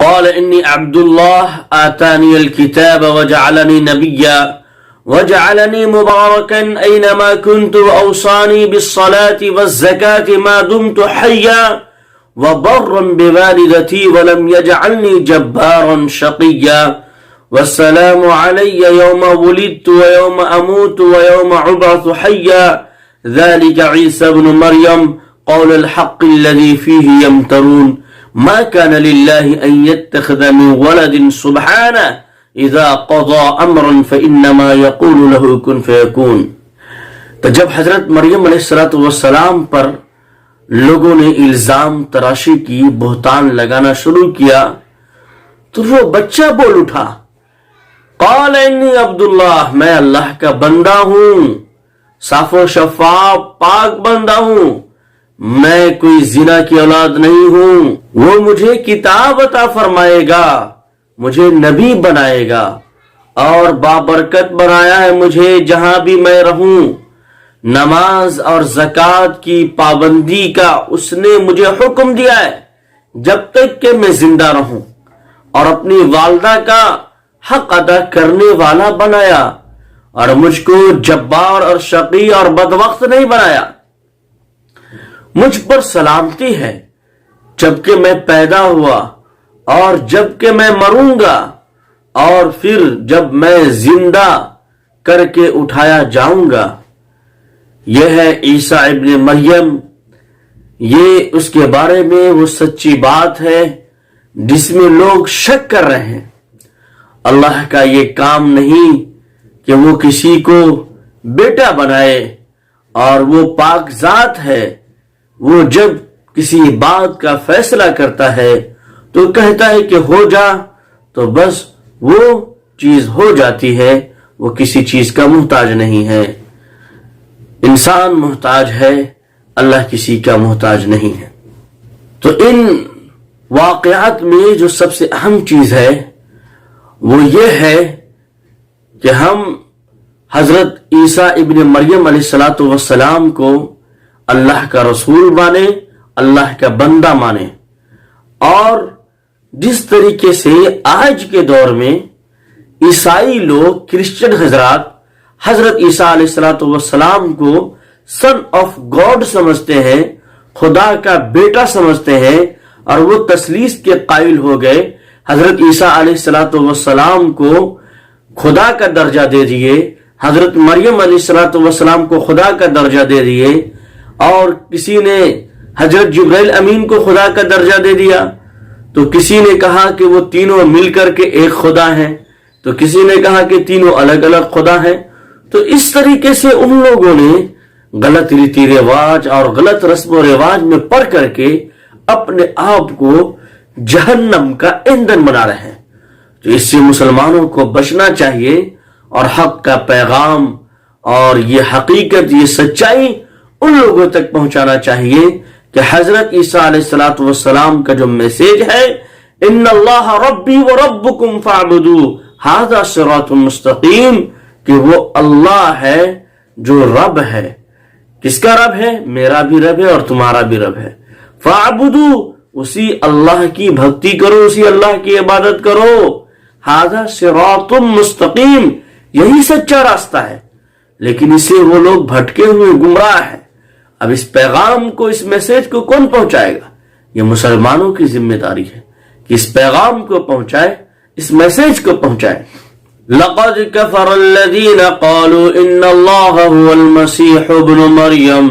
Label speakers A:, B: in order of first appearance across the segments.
A: قال إني عبد الله آتاني الكتاب وجعلني نبيا وجعلني مباركا أينما كنت وأوصاني بالصلاة والزكاة ما دمت حيا وبرا بوالدتي ولم يجعلني جبارا شقيا والسلام علي يوم ولدت ويوم أموت ويوم أبعث حيا ذلك عيسى ابن مريم قول الحق الذي فيه يمترون ما كان لله أن يتخذ من ولد سبحانه اذا قضى امرا فانما يقول له كن فيكون. تو جب حضرت مریم علیہ السلام پر لوگوں نے الزام تراشی کی، بہتان لگانا شروع کیا، تو وہ بچہ بول اٹھا، قال انی عبداللہ، میں اللہ کا بندہ ہوں، صاف و شفاف پاک بندہ ہوں، میں کوئی زنا کی اولاد نہیں ہوں، وہ مجھے کتاب عطا فرمائے گا، مجھے نبی بنائے گا اور بابرکت بنایا ہے مجھے جہاں بھی میں رہوں، نماز اور زکوٰۃ کی پابندی کا اس نے مجھے حکم دیا ہے جب تک کہ میں زندہ رہوں، اور اپنی والدہ کا حق ادا کرنے والا بنایا، اور مجھ کو جبار اور شقی اور بدبخت نہیں بنایا۔ مجھ پر سلامتی ہے جبکہ میں پیدا ہوا اور جب کہ میں مروں گا، اور پھر جب میں زندہ کر کے اٹھایا جاؤں گا۔ یہ ہے عیسیٰ ابن مریم، یہ اس کے بارے میں وہ سچی بات ہے جس میں لوگ شک کر رہے ہیں۔ اللہ کا یہ کام نہیں کہ وہ کسی کو بیٹا بنائے، اور وہ پاک ذات ہے، وہ جب کسی بات کا فیصلہ کرتا ہے تو کہتا ہے کہ ہو جا، تو بس وہ چیز ہو جاتی ہے، وہ کسی چیز کا محتاج نہیں ہے۔ انسان محتاج ہے، اللہ کسی کا محتاج نہیں ہے۔ تو ان واقعات میں جو سب سے اہم چیز ہے وہ یہ ہے کہ ہم حضرت عیسیٰ ابن مریم علیہ السلام کو اللہ کا رسول مانے، اللہ کا بندہ مانے، اور جس طریقے سے آج کے دور میں عیسائی لوگ، کرسچن حضرات حضرت عیسیٰ علیہ السلام کو سن آف گاڈ سمجھتے ہیں، خدا کا بیٹا سمجھتے ہیں، اور وہ تثلیث کے قائل ہو گئے، حضرت عیسیٰ علیہ السلام کو خدا کا درجہ دے دیے، حضرت مریم علیہ السلام کو خدا کا درجہ دے دیے، اور کسی نے حضرت جبرائیل امین کو خدا کا درجہ دے دیا، تو کسی نے کہا کہ وہ تینوں مل کر کے ایک خدا ہیں، تو کسی نے کہا کہ تینوں الگ الگ خدا ہیں۔ تو اس طریقے سے ان لوگوں نے غلط ریتی رواج اور غلط رسم و رواج میں پڑ کر کے اپنے آپ کو جہنم کا ایندھن بنا رہے ہیں۔ تو اس سے مسلمانوں کو بچنا چاہیے، اور حق کا پیغام اور یہ حقیقت، یہ سچائی ان لوگوں تک پہنچانا چاہیے کہ حضرت عیسیٰ علیہ السلام کا جو میسیج ہے، ان اللہ ربی و ربکم فاعبدوہ ھذا صراط مستقیم، کہ وہ اللہ ہے جو رب ہے۔ کس کا رب ہے؟ میرا بھی رب ہے اور تمہارا بھی رب ہے۔ فاعبدوہ، اسی اللہ کی بھکتی کرو، اسی اللہ کی عبادت کرو۔ ھذا صراط مستقیم، یہی سچا راستہ ہے، لیکن اسے وہ لوگ بھٹکے ہوئے گمراہ ہیں۔ اب اس پیغام کو، اس میسیج کو کون پہنچائے گا؟ یہ مسلمانوں کی ذمہ داری ہے کہ اس پیغام کو پہنچائے، اس میسیج کو پہنچائے۔ لقد كفر الذين قالوا ان الله هو المسيح ابن مريم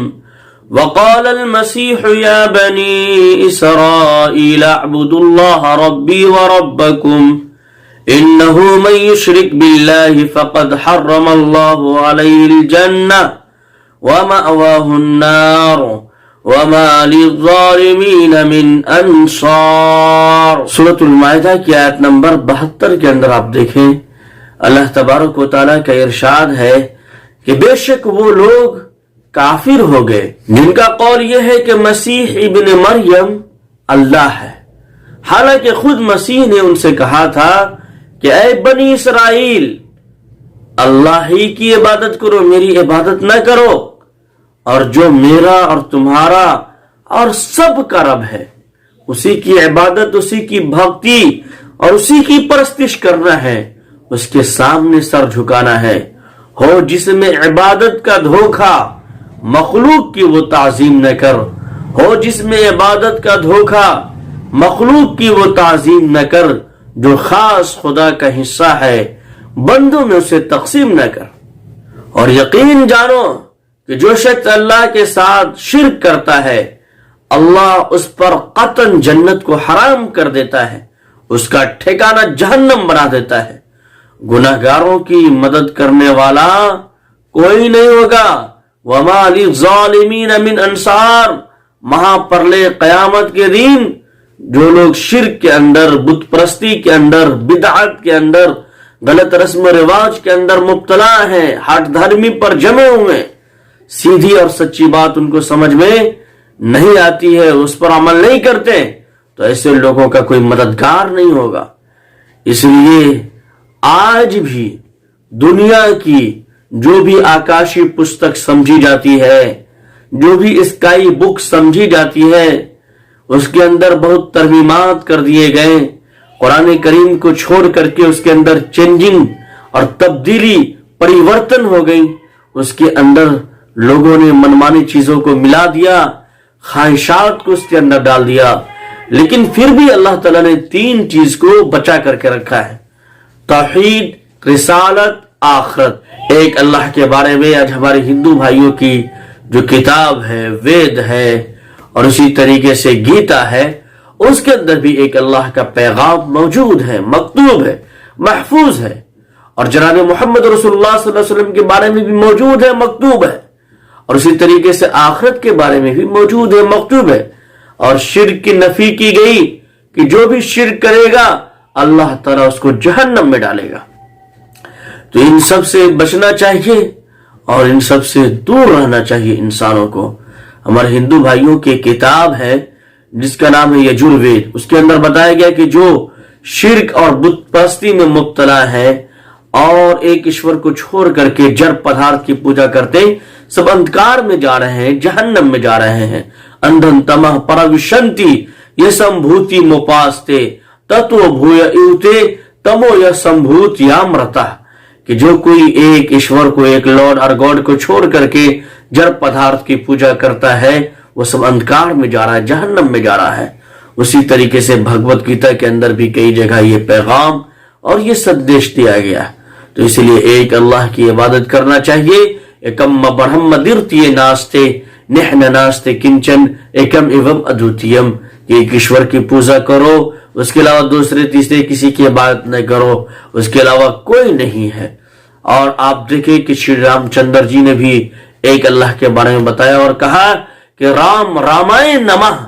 A: وقال المسيح يا بني اسرائيل اعبدوا الله ربي وربكم انه من يشرك بالله فقد حرم الله عليه الجنة ومأواه النار وما للظالمین من انصار۔ سورۃ المائدہ کی آیت نمبر 72 کے اندر آپ دیکھیں، اللہ تبارک و تعالیٰ کا ارشاد ہے کہ بے شک وہ لوگ کافر ہو گئے جن کا قول یہ ہے کہ مسیح ابن مریم اللہ ہے، حالانکہ خود مسیح نے ان سے کہا تھا کہ اے بنی اسرائیل، اللہ ہی کی عبادت کرو، میری عبادت نہ کرو، اور جو میرا اور تمہارا اور سب کا رب ہے اسی کی عبادت، اسی کی بھکتی اور اسی کی پرستش کرنا ہے، اس کے سامنے سر جھکانا ہے۔ ہو جس میں عبادت کا دھوکہ، مخلوق کی وہ تعظیم نہ کر، ہو جس میں عبادت کا دھوکہ، مخلوق کی وہ تعظیم نہ کر، جو خاص خدا کا حصہ ہے بندوں میں اسے تقسیم نہ کر۔ اور یقین جانو کہ جو شخص اللہ کے ساتھ شرک کرتا ہے، اللہ اس پر قطعاً جنت کو حرام کر دیتا ہے، اس کا ٹھکانہ جہنم بنا دیتا ہے۔ گناہگاروں کی مدد کرنے والا کوئی نہیں ہوگا۔ وَمَا لِلظَّالِمِينَ مِنْ أَنصَارٍ، مہا پرلے قیامت کے دن جو لوگ شرک کے اندر، بت پرستی کے اندر، بدعت کے اندر، غلط رسم و رواج کے اندر مبتلا ہیں، ہٹ دھرمی پر جمے ہوئے، سیدھی اور سچی بات ان کو سمجھ میں نہیں آتی ہے، اس پر عمل نہیں کرتے، تو ایسے لوگوں کا کوئی مددگار نہیں ہوگا۔ اس لیے آج بھی دنیا کی جو بھی آکاشی پستک سمجھی جاتی ہے، جو بھی اسکائی بک سمجھی جاتی ہے، اس کے اندر بہت ترمیمات کر دیے گئے۔ قرآن کریم کو چھوڑ کر کے اس کے اندر چینجنگ اور تبدیلی، پریورتن ہو گئی، اس کے اندر لوگوں نے منمانی چیزوں کو ملا دیا، خواہشات کو اس کے اندر ڈال دیا۔ لیکن پھر بھی اللہ تعالیٰ نے تین چیز کو بچا کر کے رکھا ہے: توحید، رسالت، آخرت۔ ایک اللہ کے بارے میں آج ہمارے ہندو بھائیوں کی جو کتاب ہے، وید ہے، اور اسی طریقے سے گیتا ہے، اس کے اندر بھی ایک اللہ کا پیغام موجود ہے، مکتوب ہے، محفوظ ہے۔ اور جناب محمد رسول اللہ صلی اللہ علیہ وسلم کے بارے میں بھی موجود ہے، مکتوب ہے۔ اور اسی طریقے سے آخرت کے بارے میں بھی موجود ہے، مکتوب ہے۔ اور شرک کی نفی کی گئی کہ جو بھی شرک کرے گا اللہ تعالیٰ اس کو جہنم میں ڈالے گا۔ تو ان سب سے بچنا چاہیے اور ان سب سے دور رہنا چاہیے انسانوں کو۔ ہمارے ہندو بھائیوں کی کتاب ہے جس کا نام ہے یجوروید، اس کے اندر بتایا گیا کہ جو شرک اور بت پرستی میں مبتلا ہے اور ایک ایشور کو چھوڑ کر کے جڑ پدارتھ کی پوجا کرتے، سب اندھکار میں جا رہے ہیں، جہنم میں جا رہے ہیں۔ اندھن تمہ پروشنتی یسمبھوتی موپاستے تتو بھویا ایوتے تمو یسمبھوت یامرتا، کہ جو کوئی ایک ایشور کو، ایک لارڈ اور گاڈ کو چھوڑ کر کے جڑ پدارتھ کی پوجا کرتا ہے، وہ سب اندھکار میں جا رہا ہے، جہنم میں جا رہا ہے۔ اسی طریقے سے بھگوت گیتا کے اندر بھی کئی جگہ یہ پیغام اور یہ سندیش دیا گیا۔ تو اس لیے ایک اللہ کی عبادت کرنا چاہیے۔ ایکم برہم درتیے ناستے نحن ناستے کنچن ایکم ایوم ادوتیم، ایک ایشور کی پوجا کرو، اس کے علاوہ دوسرے تیسرے کسی کی عبادت نہ کرو، اس کے علاوہ کوئی نہیں ہے۔ اور آپ دیکھیں کہ شری رام چندر جی نے بھی ایک اللہ کے بارے میں بتایا اور کہا کہ رام رامائے نمہ،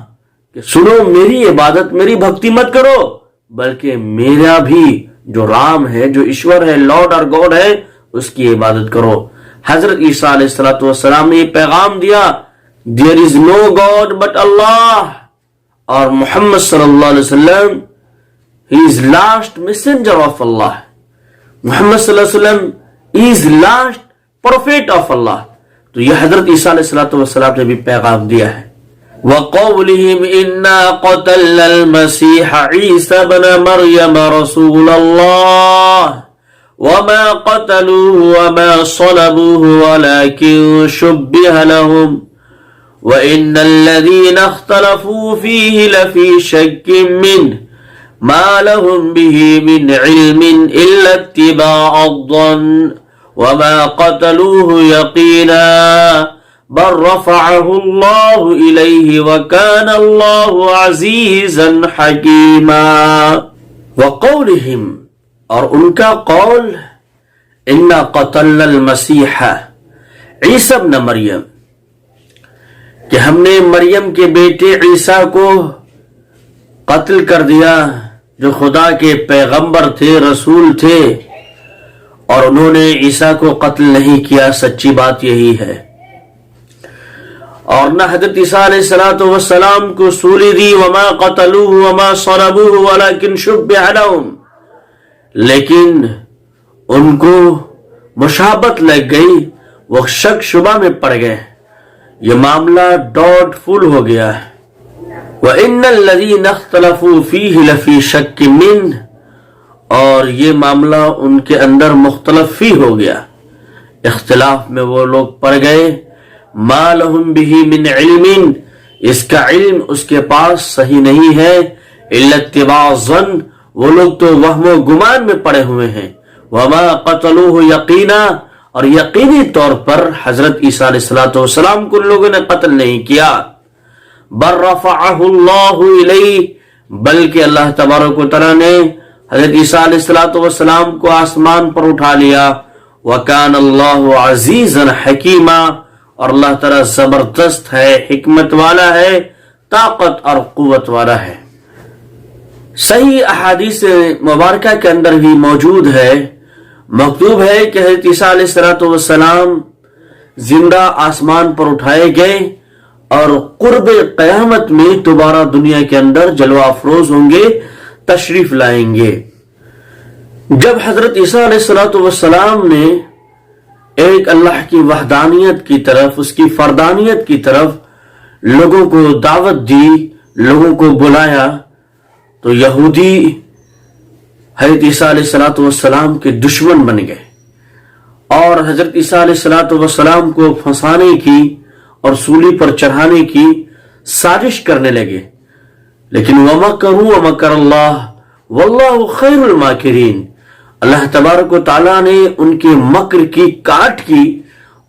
A: کہ سنو میری عبادت، میری بھکتی مت کرو، بلکہ میرا بھی جو رام ہے، جو ایشور ہے، لارڈ اور گاڈ ہے، اس کی عبادت کرو۔ حضرت عیسیٰ علیہ السلام نے یہ پیغام دیا، there is no God but Allah، اور محمد صلی اللہ علیہ وسلم he is last messenger of Allah، محمد صلی اللہ علیہ وسلم he is last prophet of Allah۔ تو یہ حضرت عیسیٰ علیہ السلام نے بھی پیغام دیا ہے۔ وَقَوْلِهِمْ إِنَّا قَتَلْنَا الْمَسِيحَ عِيسَى بْنَ مَرْيَمَ رَسُولَ اللَّهِ وَمَا قَتَلُوهُ وَمَا صَلَبُوهُ وَلَكِنْ شُبِّهَ لَهُمْ وَإِنَّ الَّذِينَ اخْتَلَفُوا فِيهِ لَفِي شَكٍّ مِّنْهُ مَا لَهُمْ بِهِ مِنْ عِلْمٍ إِلَّا اتِّبَاعَ الظَّنِّ وَمَا قَتَلُوهُ يَقِينًا بل رفعه الله إليه وكان الله عزيزا حكيما۔ وقولهم، اور ان کا قول، انا قتلنا المسیح عیسی ابن مریم، کہ ہم نے مریم کے بیٹے عیسیٰ کو قتل کر دیا، جو خدا کے پیغمبر تھے، رسول تھے، اور انہوں نے عیسیٰ کو قتل نہیں کیا۔ سچی بات یہی ہے۔ اور نہ حضرت عیسیٰ علیہ السلام کو سولی دی، وما قتلوه وما صلبوه ولكن شبه لهم، لیکن ان کو مشابہت لگ گئی، وہ شک شبہ میں پڑ گئے، یہ معاملہ ڈاؤٹ فل ہو گیا ہے۔ وَإِنَّ الَّذِينَ اخْتَلَفُوا فِيهِ لَفِي شَكٍّ مِّنْهُ، اور یہ معاملہ ان کے اندر مختلف فی ہو گیا، اختلاف میں وہ لوگ پڑ گئے، مَا لَهُمْ بِهِ مِنْ عِلْمٍ، اس کا علم اس کے پاس صحیح نہیں ہے، إِلَّا اتِّبَاعَ الظَّنِّ، وہ لوگ تو وہم و گمان میں پڑے ہوئے ہیں، وَمَا قَتَلُوهُ يَقِينًا، اور یقینی طور پر حضرت عیسیٰ علیہ السلام کو ان لوگوں نے قتل نہیں کیا، بل رفعہ اللہ الیہ، بلکہ اللہ تبارک و تعالیٰ نے حضرت عیسیٰ علیہ السلام کو آسمان پر اٹھا لیا، وکان اللہ عزیزا حکیما، اور اللہ تعالیٰ زبردست ہے، حکمت والا ہے، طاقت اور قوت والا ہے۔ صحیح احادیث مبارکہ کے اندر بھی موجود ہے، مکتوب ہے کہ حضرت عیسیٰ علیہ السلام زندہ آسمان پر اٹھائے گئے اور قرب قیامت میں دوبارہ دنیا کے اندر جلوہ افروز ہوں گے، تشریف لائیں گے۔ جب حضرت عیسیٰ علیہ السلام نے ایک اللہ کی وحدانیت کی طرف، اس کی فردانیت کی طرف لوگوں کو دعوت دی، لوگوں کو بلایا، تو یہودی حضرت عیسیٰ علیہ السلام کے دشمن بن گئے اور حضرت عیسیٰ علیہ السلام کو پھنسانے کی اور سولی پر چڑھانے کی سازش کرنے لگے، لیکن وَمَكَرُوا وَمَكَرَ اللَّهُ وَاللَّهُ خَيْرُ الْمَاكِرِينَ، اللہ تبارک و تعالیٰ نے ان کے مکر کی کاٹ کی،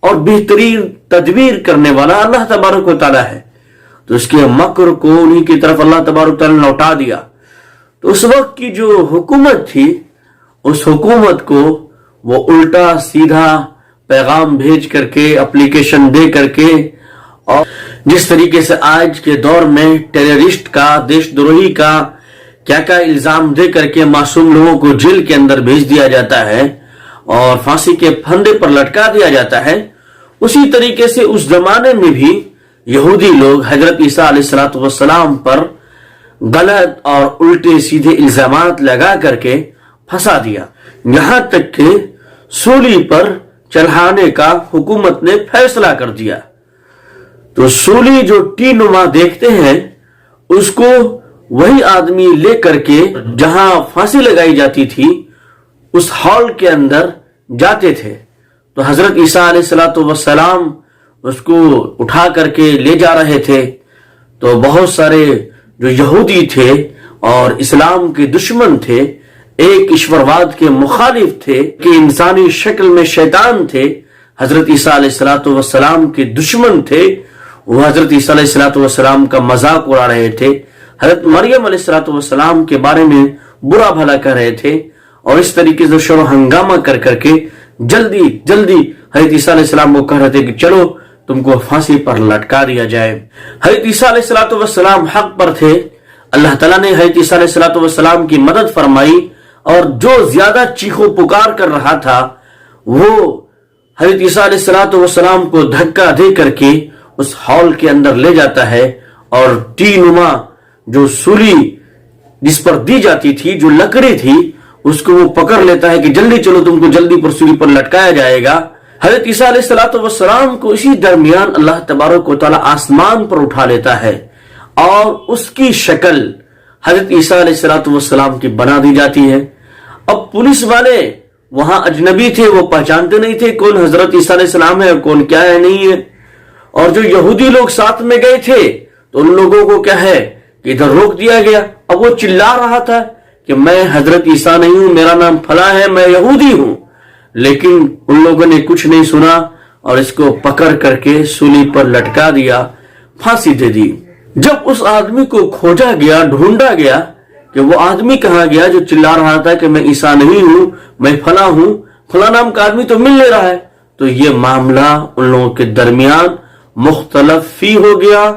A: اور بہترین تدبیر کرنے والا اللہ تبارک و تعالیٰ ہے، تو اس کے مکر کو انہی کی طرف اللہ تبارک و تعالیٰ نے لوٹا دیا۔ تو اس وقت کی جو حکومت تھی، اس حکومت کو وہ الٹا سیدھا پیغام بھیج کر کے، اپلیکیشن دے کر کے، اور جس طریقے سے آج کے دور میں ٹیررسٹ کا، دیش دروہی کا کیا کیا الزام دے کر کے معصوم لوگوں کو جیل کے اندر بھیج دیا جاتا ہے اور پھانسی کے پھندے پر لٹکا دیا جاتا ہے، اسی طریقے سے اس زمانے میں بھی یہودی لوگ حضرت عیسیٰ علیہ السلام پر غلط اور الٹے سیدھے الزامات لگا کر کے پھنسا دیا، یہاں تک کہ سولی پر چڑھانے کا حکومت نے فیصلہ کر دیا۔ تو سولی جو ٹی نما دیکھتے ہیں، اس کو وہی آدمی لے کر کے جہاں پھانسی لگائی جاتی تھی اس ہال کے اندر جاتے تھے، تو حضرت عیسیٰ علیہ السلام اس کو اٹھا کر کے لے جا رہے تھے، تو بہت سارے جو یہودی تھے اور اسلام کے دشمن تھے، ایک ایشورواد کے مخالف تھے کہ انسانی شکل میں شیطان تھے، حضرت عیسیٰ علیہ السلام کے دشمن تھے، وہ حضرت عیسیٰ علیہ السلام کا مذاق اڑا رہے تھے، حضرت مریم علیہ السلام کے بارے میں برا بھلا کہہ رہے تھے، اور اس طریقے سے شور و ہنگامہ کر کر کے جلدی جلدی حضرت عیسیٰ علیہ السلام کو کہہ رہے تھے کہ چلو تم کو پھانسی پر لٹکا دیا جائے۔ حضرت عیسیٰ علیہ السلام حق پر تھے، اللہ تعالیٰ نے حضرت عیسیٰ علیہ السلام کی مدد فرمائی، اور جو زیادہ چیخو پکار کر رہا تھا وہ حضرت عیسیٰ علیہ السلام کو دھکا دے کر کے اس ہال کے اندر لے جاتا ہے، اور ٹی نما جو سولی جس پر دی جاتی تھی، جو لکڑی تھی، اس کو وہ پکڑ لیتا ہے کہ جلدی چلو تم کو جلدی پر سولی پر لٹکایا جائے گا۔ حضرت عیسیٰ علیہ السلام کو اسی درمیان اللہ تبارک و تعالیٰ آسمان پر اٹھا لیتا ہے، اور اس کی شکل حضرت عیسیٰ علیہ السلام کی بنا دی جاتی ہے۔ اب پولیس والے وہاں اجنبی تھے، وہ پہچانتے نہیں تھے کون حضرت عیسیٰ علیہ السلام ہے اور کون کیا ہے نہیں ہے، اور جو یہودی لوگ ساتھ میں گئے تھے تو ان لوگوں کو کیا ہے کہ ادھر روک دیا گیا۔ اب وہ چلا رہا تھا کہ میں حضرت عیسیٰ نہیں ہوں، میرا نام فلاں ہے، میں یہودی ہوں، لیکن ان لوگوں نے کچھ نہیں سنا اور اس کو پکڑ کر کے سولی پر لٹکا دیا، پھانسی دے دی۔ جب اس آدمی کو کھوجا گیا، ڈھونڈا گیا کہ وہ آدمی کہاں گیا جو چلا رہا تھا کہ میں عیسیٰ نہیں ہوں، میں فلاں ہوں، فلاں نام کا آدمی تو مل لے رہا ہے، تو یہ معاملہ ان لوگوں کے درمیان مختلف فی ہو گیا،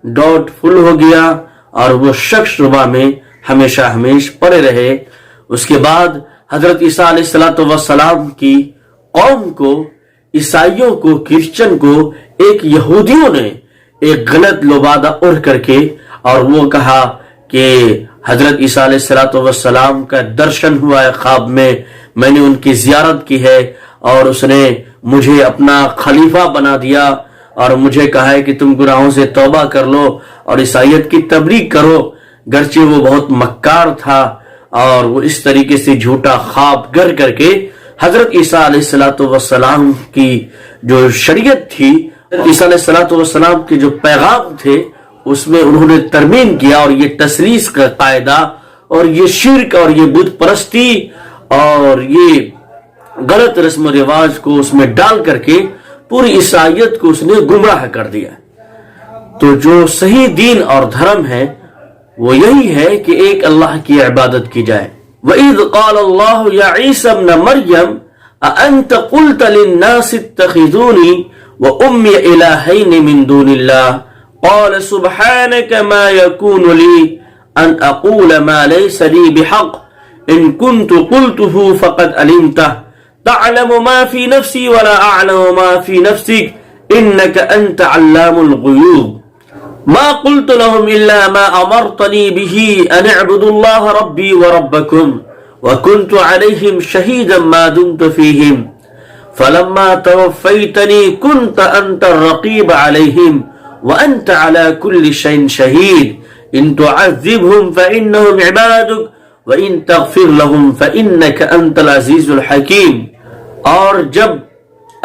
A: ڈاؤٹ فل ہو گیا، اور وہ شک شبہ میں ہمیشہ ہمیش پڑے رہے۔ اس کے بعد حضرت عیسیٰ علیہ السلام کی قوم کو، عیسائیوں کو، کرسچن کو، ایک یہودیوں نے ایک غلط لبادہ اڑ کر کے اور وہ کہا کہ حضرت عیسیٰ علیہ السلام کا درشن ہوا ہے خواب میں نے ان کی زیارت کی ہے اور اس نے مجھے اپنا خلیفہ بنا دیا اور مجھے کہا ہے کہ تم گناہوں سے توبہ کر لو اور عیسائیت کی تبلیغ کرو، گرچہ وہ بہت مکار تھا اور وہ اس طریقے سے جھوٹا خواب گر کر کے حضرت عیسیٰ علیہ السلام کی جو شریعت تھی، حضرت عیسیٰ علیہ السلام کے جو پیغام تھے اس میں انہوں نے ترمیم کیا، اور یہ تثلیث کا قاعدہ اور یہ شرک اور یہ بت پرستی اور یہ غلط رسم و رواج کو اس میں ڈال کر کے پوری عیسائیت کو اس نے گمراہ کر دیا۔ تو جو صحیح دین اور دھرم ہے وہ یہی ہے کہ ایک اللہ کی عبادت کی جائے۔ وَإِذْ قَالَ اللَّهُ يَا عِيسَى ابْنَ مَرْيَمَ أَأَنْتَ قُلْتَ لِلنَّاسِ اتَّخِذُونِي وَأُمِّيَ إِلَٰهَيْنِ مِن دُونِ اللَّهِ قال سبحانك ما يكون لي أن أقول ما ليس لي بحق إن كنت قلته فقد علمته تعلم ما في نفسي ولا أعلم ما في نفسك إنك أنت علام الغيوب ما قلت لهم إلا ما أمرتني به أن اعبدوا الله ربي وربكم وكنت عليهم شهيدا ما دمت فيهم فلما توفيتني كنت أنت الرقيب عليهم وَأَنْتَ عَلَى كُلِّ شَيْءٍ شَهِيدٌ إِن تُعَذِّبْهُمْ فَإِنَّهُمْ عِبَادُكَ وَإِن تَغْفِرْ لَهُمْ فَإِنَّكَ أَنْتَ الْعَزِيزُ الْحَكِيمُ۔ اور جب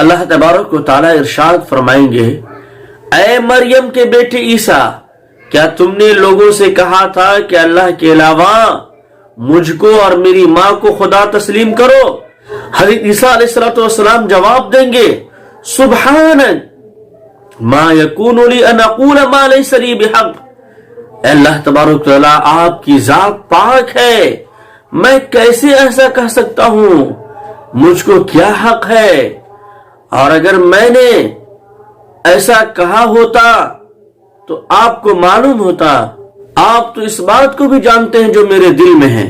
A: اللہ تبارک و تعالیٰ ارشاد فرمائیں گے، اے مریم کے بیٹے عیسیٰ، کیا تم نے لوگوں سے کہا تھا کہ اللہ کے علاوہ مجھ کو اور میری ماں کو خدا تسلیم کرو؟ حضرت عیسیٰ علیہ السلام جواب دیں گے، سبحانک ما یکون لی ان اقول ما لیس لی بحق، اے اللہ تبارک تعالیٰ آپ کی ذات پاک ہے، میں کیسے ایسا کہہ سکتا ہوں، مجھ کو کیا حق ہے؟ اور اگر میں نے ایسا کہا ہوتا تو آپ کو معلوم ہوتا، آپ تو اس بات کو بھی جانتے ہیں جو میرے دل میں ہے،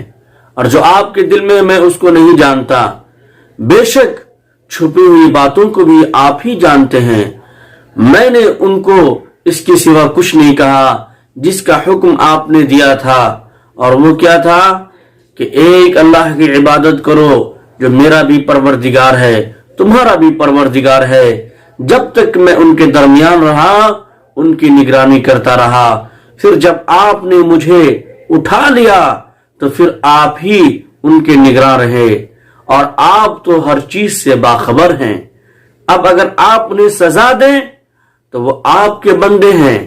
A: اور جو آپ کے دل میں اس کو نہیں جانتا، بے شک چھپی ہوئی باتوں کو بھی آپ ہی جانتے ہیں، میں نے ان کو اس کے سوا کچھ نہیں کہا جس کا حکم آپ نے دیا تھا، اور وہ کیا تھا کہ ایک اللہ کی عبادت کرو جو میرا بھی پروردگار ہے تمہارا بھی پروردگار ہے۔ جب تک میں ان کے درمیان رہا ان کی نگرانی کرتا رہا، پھر جب آپ نے مجھے اٹھا لیا تو پھر آپ ہی ان کے نگراں رہے، اور آپ تو ہر چیز سے باخبر ہیں۔ اب اگر آپ انہیں سزا دیں تو وہ آپ کے بندے ہیں،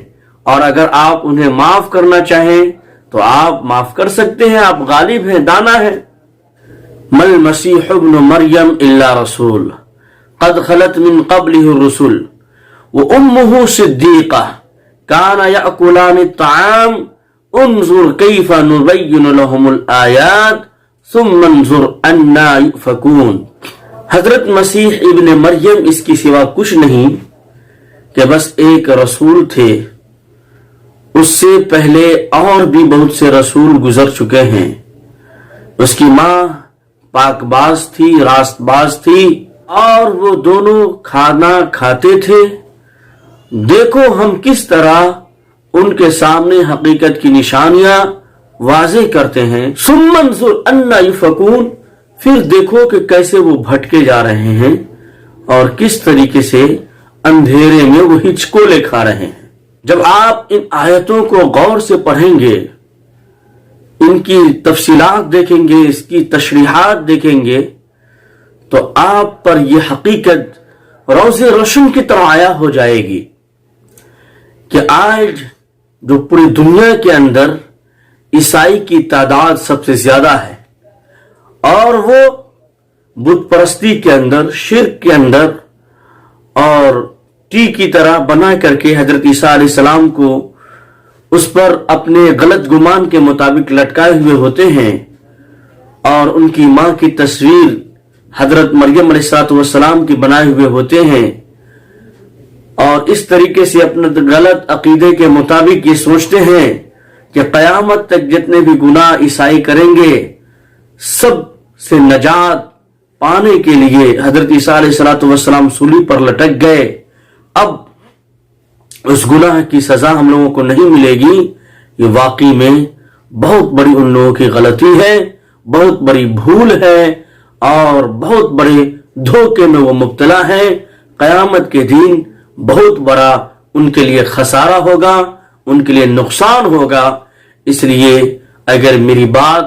A: اور اگر آپ انہیں معاف کرنا چاہیں تو آپ معاف کر سکتے ہیں، آپ غالب ہیں، دانا ہیں۔ مل مسیح ابن مریم الا رسول قد خلت من قبله الرسل وامه صدیقہ کان یأکلان الطعام انظر کیف نبین لهم الآیات ثم انظر انا یؤفکون۔ حضرت مسیح ابن مریم اس کی سوا کچھ نہیں کہ بس ایک رسول تھے، اس سے پہلے اور بھی بہت سے رسول گزر چکے ہیں۔ اس کی ماں پاک باز تھی، راست باز تھی، اور وہ دونوں کھانا کھاتے تھے۔ دیکھو ہم کس طرح ان کے سامنے حقیقت کی نشانیاں واضح کرتے ہیں۔ ثم انظر انا یؤفکون، پھر دیکھو کہ کیسے وہ بھٹکے جا رہے ہیں اور کس طریقے سے اندھیرے میں وہ ہچکولے کھا رہے ہیں۔ جب آپ ان آیتوں کو غور سے پڑھیں گے، ان کی تفصیلات دیکھیں گے، اس کی تشریحات دیکھیں گے، تو آپ پر یہ حقیقت روز روشن کی طرح عیا ہو جائے گی کہ آج جو پوری دنیا کے اندر عیسائی کی تعداد سب سے زیادہ ہے، اور وہ بت پرستی کے اندر، شرک کے اندر، اور ٹی کی طرح بنا کر کے حضرت عیسیٰ علیہ السلام کو اس پر اپنے غلط گمان کے مطابق لٹکائے ہوئے ہوتے ہیں، اور ان کی ماں کی تصویر حضرت مریم علیہ السلام کی بنائے ہوئے ہوتے ہیں، اور اس طریقے سے اپنے غلط عقیدے کے مطابق یہ سوچتے ہیں کہ قیامت تک جتنے بھی گناہ عیسائی کریں گے سب سے نجات پانے کے لیے حضرت عیسیٰ علیہ السلام صلیب پر لٹک گئے، اب اس گناہ کی سزا ہم لوگوں کو نہیں ملے گی۔ یہ واقعی میں بہت بڑی ان لوگوں کی غلطی ہے، بہت بڑی بھول ہے، اور بہت بڑے دھوکے میں وہ مبتلا ہے۔ قیامت کے دن بہت بڑا ان کے لیے خسارہ ہوگا، ان کے لیے نقصان ہوگا۔ اس لیے اگر میری بات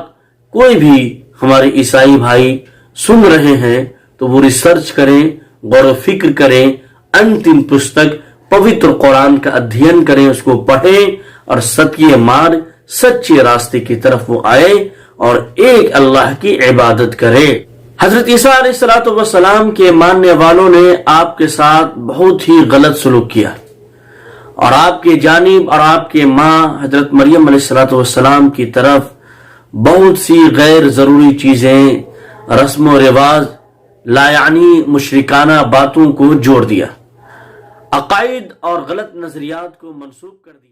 A: کوئی بھی ہمارے عیسائی بھائی سن رہے ہیں تو وہ ریسرچ کریں، غور و فکر کریں، انتم پستک پوتر قرآن کا ادھین کریں، اس کو پڑھیں اور ستیہ مارگ سچے راستے کی طرف وہ آئے اور ایک اللہ کی عبادت کرے۔ حضرت عیسیٰ علیہ السلام کے ماننے والوں نے آپ کے ساتھ بہت ہی غلط سلوک کیا، اور آپ کے جانب اور آپ کے ماں حضرت مریم علیہ السلام کی طرف بہت سی غیر ضروری چیزیں، رسم و رواج، لا یعنی مشرکانہ باتوں کو جوڑ دیا، عقائد اور غلط نظریات کو منسوب کر دیا۔